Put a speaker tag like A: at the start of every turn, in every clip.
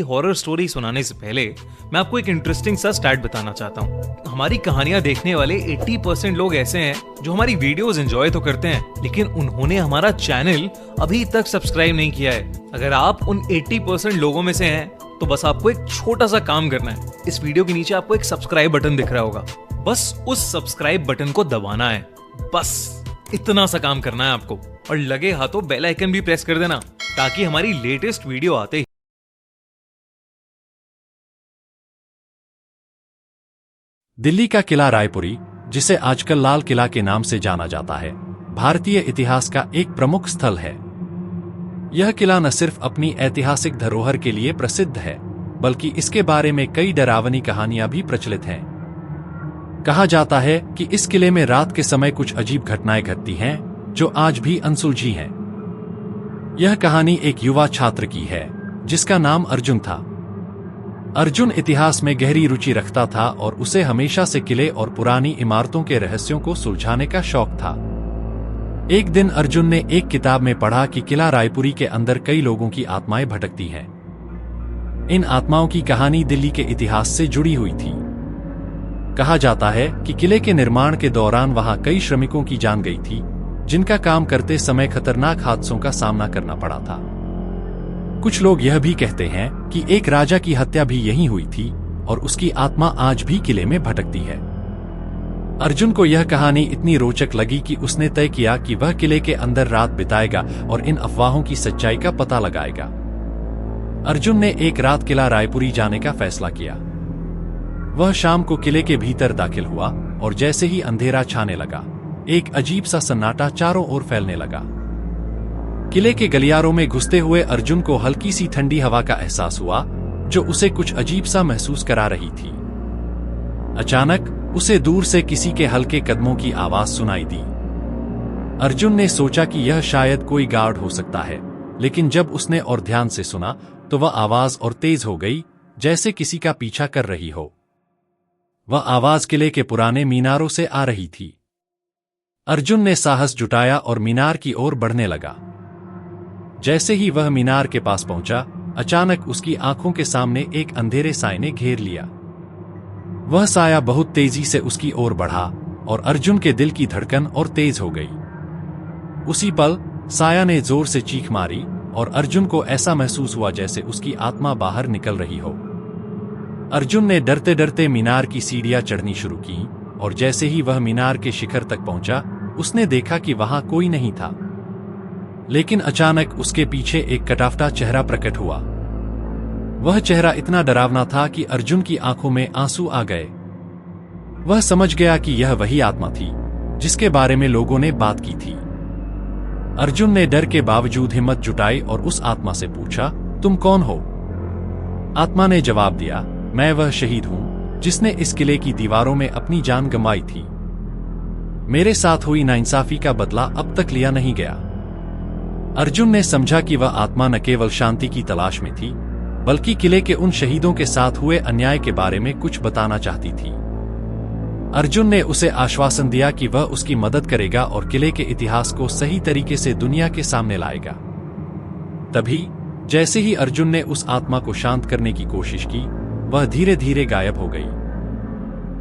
A: Horror story सुनाने से पहले मैं आपको एक इंटरेस्टिंग सा स्टैट बताना चाहता हूँ। हमारी कहानियां देखने वाले 80% लोग ऐसे हैं जो हमारी वीडियोस एंजॉय तो करते हैं, लेकिन उन्होंने हमारा चैनल अभी तक सब्सक्राइब नहीं किया है। अगर आप उन 80% लोगों में से हैं तो बस आपको एक छोटा सा काम करना है। इस वीडियो के नीचे आपको एक सब्सक्राइब बटन दिख रहा होगा, बस उस सब्सक्राइब बटन को दबाना है। बस इतना सा काम करना है आपको, और लगे हाथों बेल आइकन भी प्रेस कर देना ताकि हमारी लेटेस्ट वीडियो आते ही
B: दिल्ली का किला रायपुरी, जिसे आजकल लाल किला के नाम से जाना जाता है, भारतीय इतिहास का एक प्रमुख स्थल है। यह किला न सिर्फ अपनी ऐतिहासिक धरोहर के लिए प्रसिद्ध है, बल्कि इसके बारे में कई डरावनी कहानियां भी प्रचलित हैं। कहा जाता है कि इस किले में रात के समय कुछ अजीब घटनाएं घटती हैं, जो आज भी अनसुलझी हैं। यह कहानी एक युवा छात्र की है, जिसका नाम अर्जुन था। अर्जुन इतिहास में गहरी रुचि रखता था और उसे हमेशा से किले और पुरानी इमारतों के रहस्यों को सुलझाने का शौक था। एक दिन अर्जुन ने एक किताब में पढ़ा कि किला रायपुरी के अंदर कई लोगों की आत्माएं भटकती हैं। इन आत्माओं की कहानी दिल्ली के इतिहास से जुड़ी हुई थी। कहा जाता है कि किले के निर्माण के दौरान वहां कई श्रमिकों की जान गई थी, जिनका काम करते समय खतरनाक हादसों का सामना करना पड़ा था। कुछ लोग यह भी कहते हैं कि एक राजा की हत्या भी यहीं हुई थी और उसकी आत्मा आज भी किले में भटकती है। अर्जुन को यह कहानी इतनी रोचक लगी कि उसने तय किया कि वह किले के अंदर रात बिताएगा और इन अफवाहों की सच्चाई का पता लगाएगा। अर्जुन ने एक रात किला रायपुरी जाने का फैसला किया। वह शाम को किले के भीतर दाखिल हुआ और जैसे ही अंधेरा छाने लगा, एक अजीब सा सन्नाटा चारों ओर फैलने लगा। किले के गलियारों में घुसते हुए अर्जुन को हल्की सी ठंडी हवा का एहसास हुआ, जो उसे कुछ अजीब सा महसूस करा रही थी। अचानक उसे दूर से किसी के हल्के कदमों की आवाज सुनाई दी। अर्जुन ने सोचा कि यह शायद कोई गार्ड हो सकता है, लेकिन जब उसने और ध्यान से सुना तो वह आवाज और तेज हो गई, जैसे किसी का पीछा कर रही हो। वह आवाज किले के पुराने मीनारों से आ रही थी। अर्जुन ने साहस जुटाया और मीनार की ओर बढ़ने लगा। जैसे ही वह मीनार के पास पहुंचा, अचानक उसकी आंखों के सामने एक अंधेरे साए ने घेर लिया। वह साया बहुत तेजी से उसकी ओर बढ़ा और अर्जुन के दिल की धड़कन और तेज हो गई। उसी पल साया ने जोर से चीख मारी और अर्जुन को ऐसा महसूस हुआ जैसे उसकी आत्मा बाहर निकल रही हो। अर्जुन ने डरते डरते मीनार की सीढ़ियां चढ़नी शुरू की और जैसे ही वह मीनार के शिखर तक पहुंचा, उसने देखा कि वहां कोई नहीं था। लेकिन अचानक उसके पीछे एक कटाफटा चेहरा प्रकट हुआ। वह चेहरा इतना डरावना था कि अर्जुन की आंखों में आंसू आ गए। वह समझ गया कि यह वही आत्मा थी जिसके बारे में लोगों ने बात की थी। अर्जुन ने डर के बावजूद हिम्मत जुटाई और उस आत्मा से पूछा, तुम कौन हो? आत्मा ने जवाब दिया, मैं वह शहीद हूं जिसने इस किले की दीवारों में अपनी जान गंवाई थी। मेरे साथ हुई नाइंसाफी का बदला अब तक लिया नहीं गया। अर्जुन ने समझा कि वह आत्मा न केवल शांति की तलाश में थी, बल्कि किले के उन शहीदों के साथ हुए अन्याय के बारे में कुछ बताना चाहती थी। अर्जुन ने उसे आश्वासन दिया कि वह उसकी मदद करेगा और किले के इतिहास को सही तरीके से दुनिया के सामने लाएगा। तभी जैसे ही अर्जुन ने उस आत्मा को शांत करने की कोशिश की, वह धीरे धीरे गायब हो गई।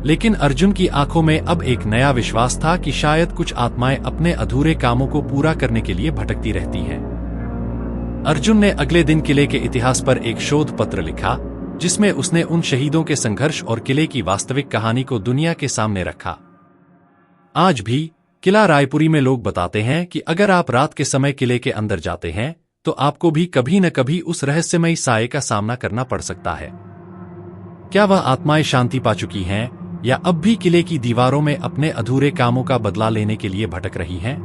B: लेकिन अर्जुन की आंखों में अब एक नया विश्वास था कि शायद कुछ आत्माएं अपने अधूरे कामों को पूरा करने के लिए भटकती रहती हैं। अर्जुन ने अगले दिन किले के इतिहास पर एक शोध पत्र लिखा, जिसमें उसने उन शहीदों के संघर्ष और किले की वास्तविक कहानी को दुनिया के सामने रखा। आज भी किला रायपुरी में लोग बताते हैं कि अगर आप रात के समय किले के अंदर जाते हैं तो आपको भी कभी न कभी उस रहस्यमयी साये का सामना करना पड़ सकता है। क्या वह आत्माएं शांति पा चुकी हैं या अब भी किले की दीवारों में अपने अधूरे कामों का बदला लेने के लिए भटक रही हैं?